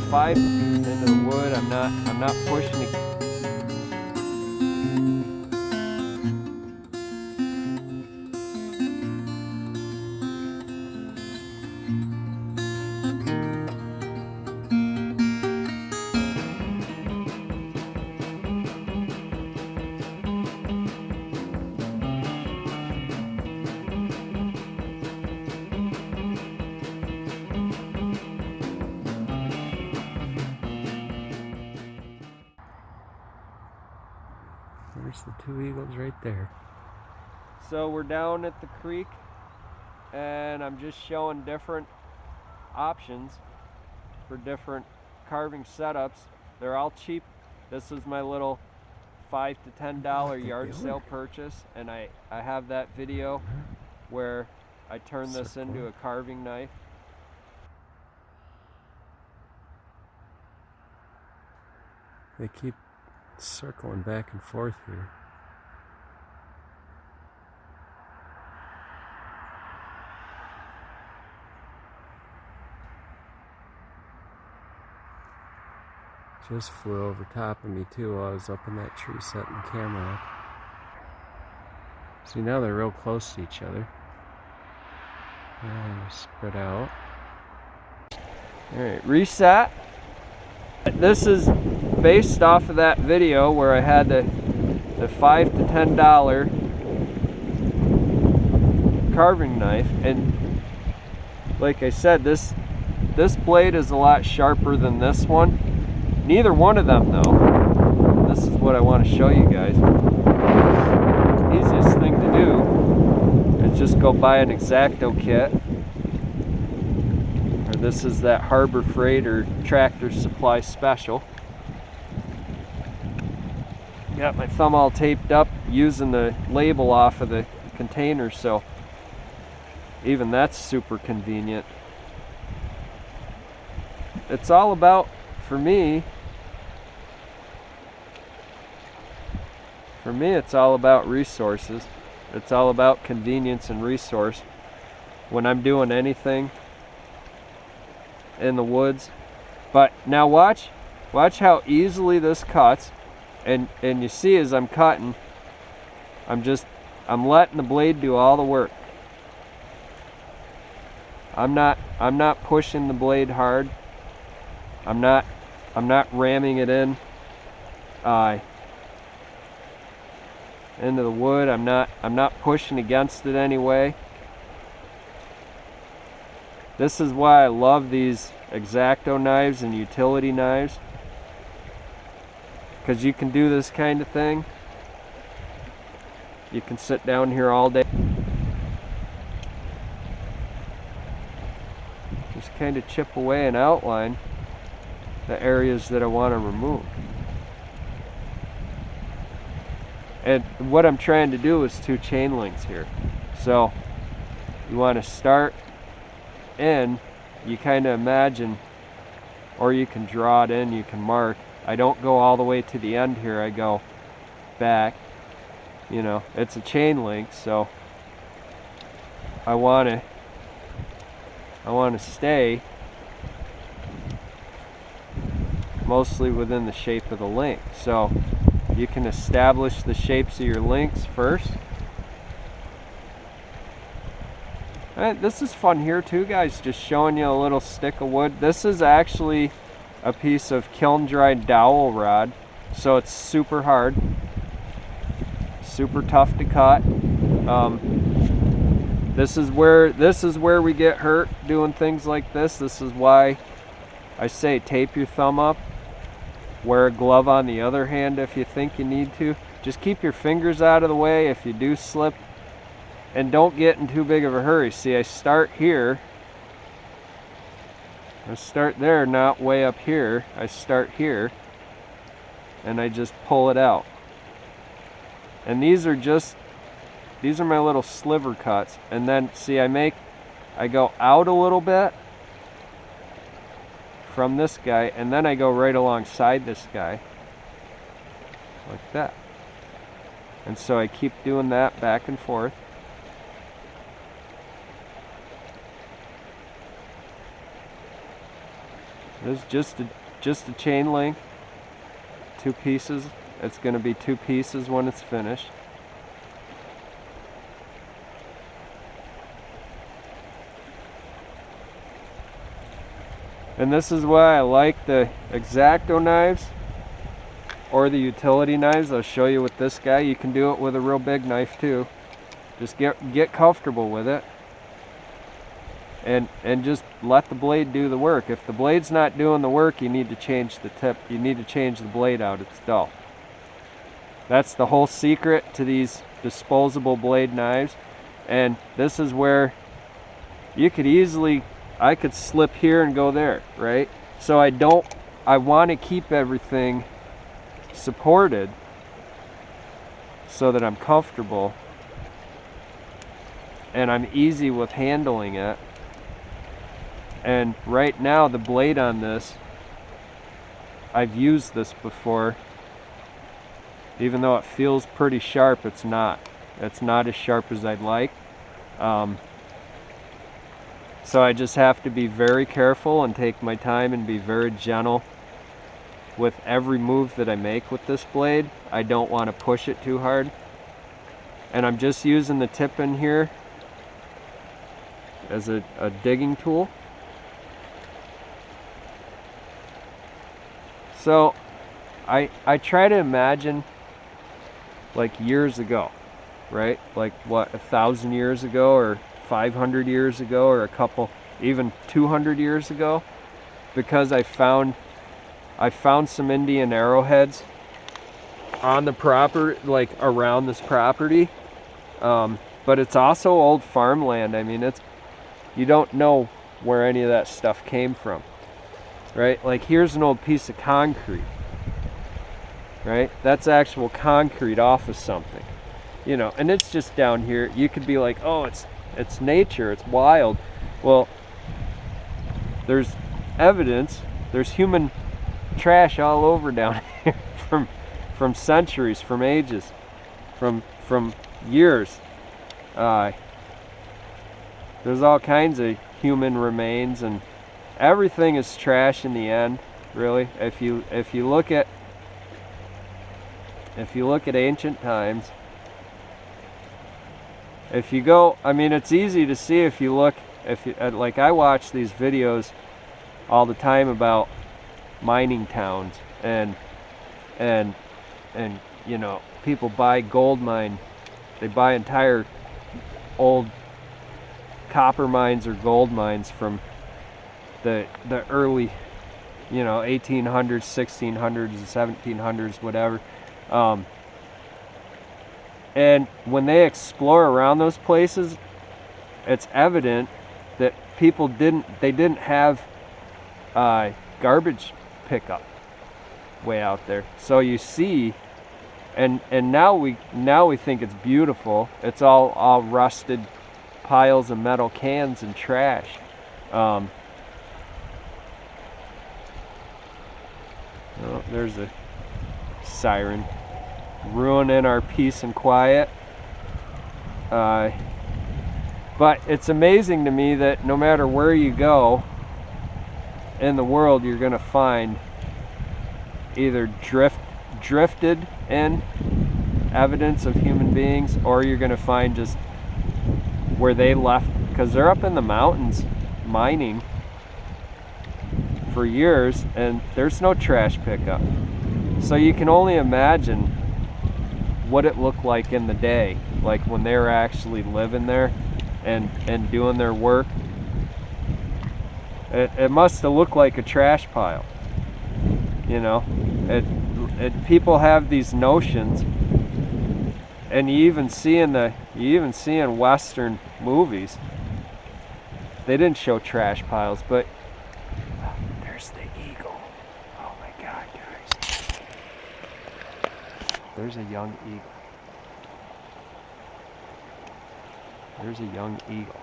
5 into the wood. I'm not pushing it. There's the 2 eagles right there. So we're down at the creek, and I'm just showing different options for different carving setups. They're all cheap. This is my little $5 to $10 yard sale purchase, and I have that video where I turn this into a carving knife. They keep circling back and forth here. Just flew over top of me too while I was up in that tree setting the camera up. See, now they're real close to each other. And spread out. Alright, reset. This is based off of that video where I had the $5 to $10 carving knife, and like I said, this blade is a lot sharper than this one. Neither one of them though. This is what I want to show you guys. The easiest thing to do is just go buy an X-Acto kit. Or this is that Harbor Freight or Tractor Supply special. Got my thumb all taped up using the label off of the container, so even that's super convenient. It's all about, for me, it's all about resources. It's all about convenience and resource. When I'm doing anything in the woods. But now watch how easily this cuts. And you see, as I'm cutting, I'm letting the blade do all the work. I'm not pushing the blade hard. I'm not ramming it in into the wood. I'm not pushing against it anyway. This is why I love these X-Acto knives and utility knives, because you can do this kind of thing. You can sit down here all day, just kind of chip away and outline the areas that I want to remove. And what I'm trying to do is 2 chain links here. So you want to start in, you kind of imagine, or you can draw it in, you can mark. I don't go all the way to the end here, I go back. You know, it's a chain link, so I want to stay mostly within the shape of the link. So you can establish the shapes of your links first. And this is fun here too, guys, just showing you a little stick of wood. This is actually a piece of kiln dried dowel rod, so it's super hard, super tough to cut. This is where we get hurt doing things like this. This is why I say tape your thumb up, wear a glove on the other hand if you think you need to. Just keep your fingers out of the way if you do slip, and don't get in too big of a hurry. See, I start here. I start there, not way up here. I start here, and I just pull it out. And these are my little sliver cuts. And then, see, I go out a little bit from this guy, and then I go right alongside this guy, like that. And so I keep doing that back and forth. This is just a chain link, 2 pieces. It's going to be 2 pieces when it's finished. And this is why I like the X-Acto knives or the utility knives. I'll show you with this guy. You can do it with a real big knife too. Just get comfortable with it. And just let the blade do the work. If the blade's not doing the work, you need to change the tip. You need to change the blade out. It's dull. That's the whole secret to these disposable blade knives. And this is where you could easily, I could slip here and go there, right? So I want to keep everything supported so that I'm comfortable and I'm easy with handling it. And right now the blade on this, I've used this before. Even though it feels pretty sharp, it's not. It's not as sharp as I'd like. So I just have to be very careful and take my time and be very gentle with every move that I make with this blade. I don't want to push it too hard. And I'm just using the tip in here as a digging tool. So I try to imagine like years ago, right? Like what, 1,000 years ago or 500 years ago or a couple, even 200 years ago, because I found some Indian arrowheads on the property, like around this property. But it's also old farmland. I mean, you don't know where any of that stuff came from, right? Like here's an old piece of concrete, right? That's actual concrete off of something, you know, and it's just down here. You could be like, oh, it's nature, it's wild. Well, there's evidence, there's human trash all over down here from centuries, from ages, from years. There's all kinds of human remains, and everything is trash in the end, really. If you look at ancient times, if you go, I mean, it's easy to see if you look, like I watch these videos all the time about mining towns, and you know, people buy gold mine, they buy entire old copper mines or gold mines from the early, you know, 1800s, 1600s, 1700s, whatever. And when they explore around those places, it's evident that people didn't have garbage pickup way out there. So you see, and now we think it's beautiful. It's all rusted piles of metal cans and trash. Oh, there's a siren ruining our peace and quiet. But it's amazing to me that no matter where you go in the world, you're going to find either drifted in evidence of human beings, or you're going to find just where they left, because they're up in the mountains mining for years and there's no trash pickup. So you can only imagine what it looked like in the day, like when they were actually living there and doing their work. It must have looked like a trash pile, you know. People have these notions, and you even see in Western movies, they didn't show trash piles, but there's the eagle. Oh my God, guys. There's a young eagle. There's a young eagle.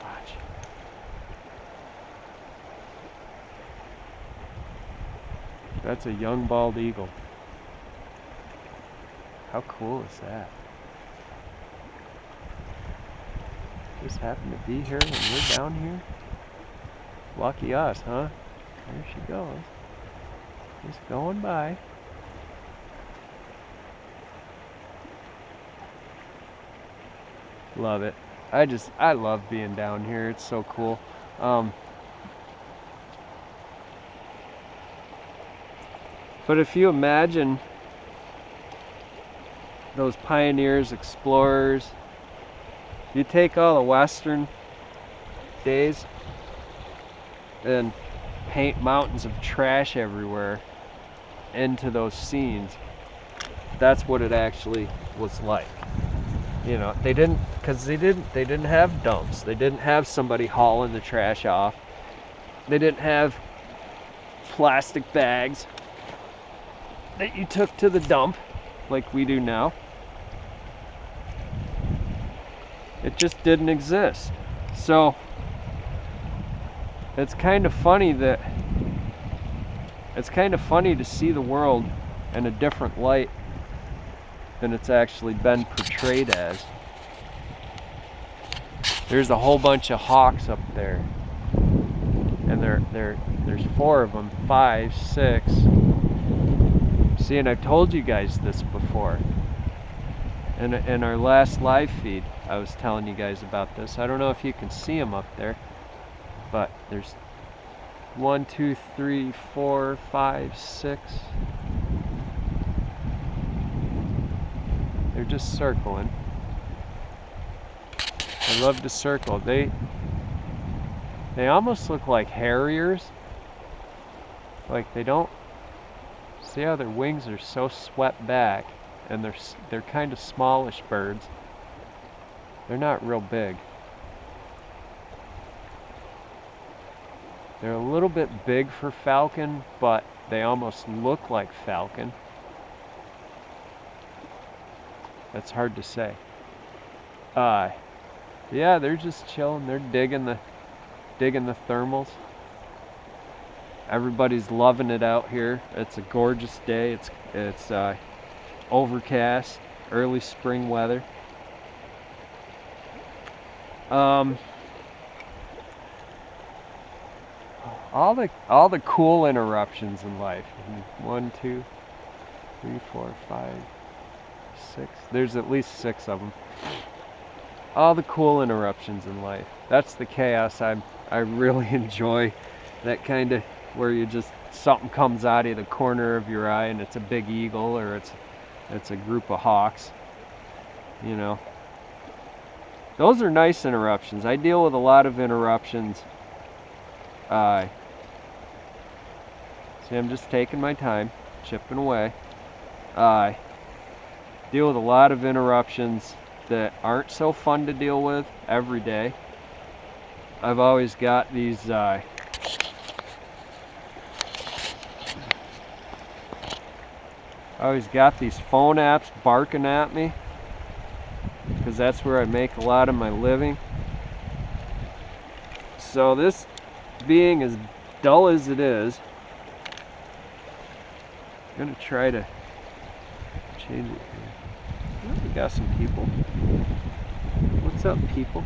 Watch. That's a young bald eagle. How cool is that? Just happened to be here when we're down here. Lucky us, huh? There she goes. Just going by. Love it. I love being down here. It's so cool. But if you imagine those pioneers, explorers, you take all the Western days and paint mountains of trash everywhere into those scenes. That's what it actually was like. You know, they didn't have dumps. They didn't have somebody hauling the trash off. They didn't have plastic bags that you took to the dump like we do now. It just didn't exist. So it's kind of funny to see the world in a different light than it's actually been portrayed as. There's a whole bunch of hawks up there, and there's 4 of them, 5, 6. See, and I've told you guys this before. In our last live feed, I was telling you guys about this. I don't know if you can see them up there, but there's 1, 2, 3, 4, 5, 6. They're just circling. I love to circle. They almost look like harriers. Like they don't. See how their wings are so swept back, and they're kind of smallish birds. They're not real big. They're a little bit big for falcon, but they almost look like falcon. That's hard to say. Yeah, they're just chilling. They're digging the thermals. Everybody's loving it out here. It's a gorgeous day. It's overcast, early spring weather. All the cool interruptions in life. 1, 2, 3, 4, 5, 6. There's at least 6 of them. All the cool interruptions in life. That's the chaos I really enjoy. That kind of where you just something comes out of the corner of your eye and it's a big eagle or it's a group of hawks. You know. Those are nice interruptions. I deal with a lot of interruptions. See, I'm just taking my time, chipping away. Deal with a lot of interruptions that aren't so fun to deal with every day. I've always got these phone apps barking at me because that's where I make a lot of my living. So this being as dull as it is, I'm gonna try to change it here. Oh, we got some people. What's up, people?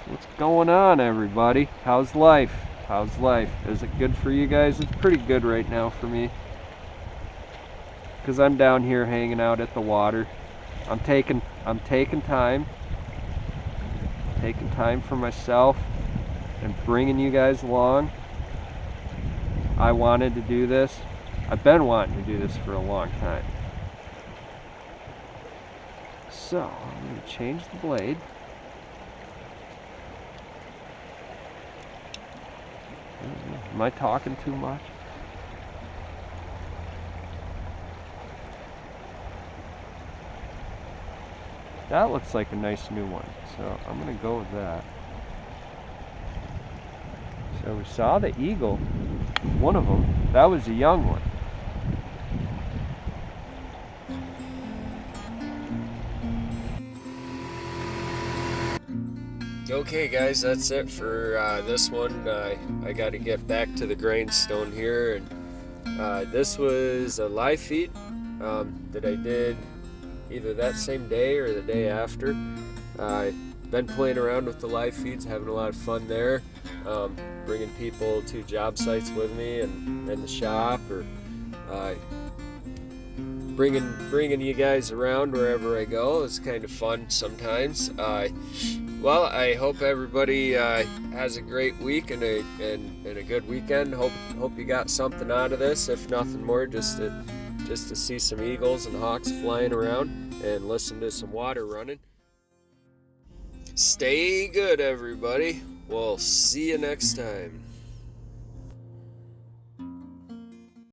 What's going on, everybody? How's life? How's life? Is it good for you guys? It's pretty good right now for me. Because I'm down here hanging out at the water. I'm taking time. Taking time for myself and bringing you guys along. I wanted to do this. I've been wanting to do this for a long time. So, I'm going to change the blade. Am I talking too much? That looks like a nice new one, so I'm going to go with that. So we saw the eagle, one of them. That was a young one. Okay guys, that's it for this one. I got to get back to the grindstone here, and this was a live feed that I did either that same day or the day after. been playing around with the live feeds, having a lot of fun there, bringing people to job sites with me and the shop, or bringing you guys around wherever I go. It's kind of fun sometimes. Well, I hope everybody has a great week and a good weekend. Hope you got something out of this, if nothing more, just to see some eagles and hawks flying around and listen to some water running. Stay good, everybody. We'll see you next time.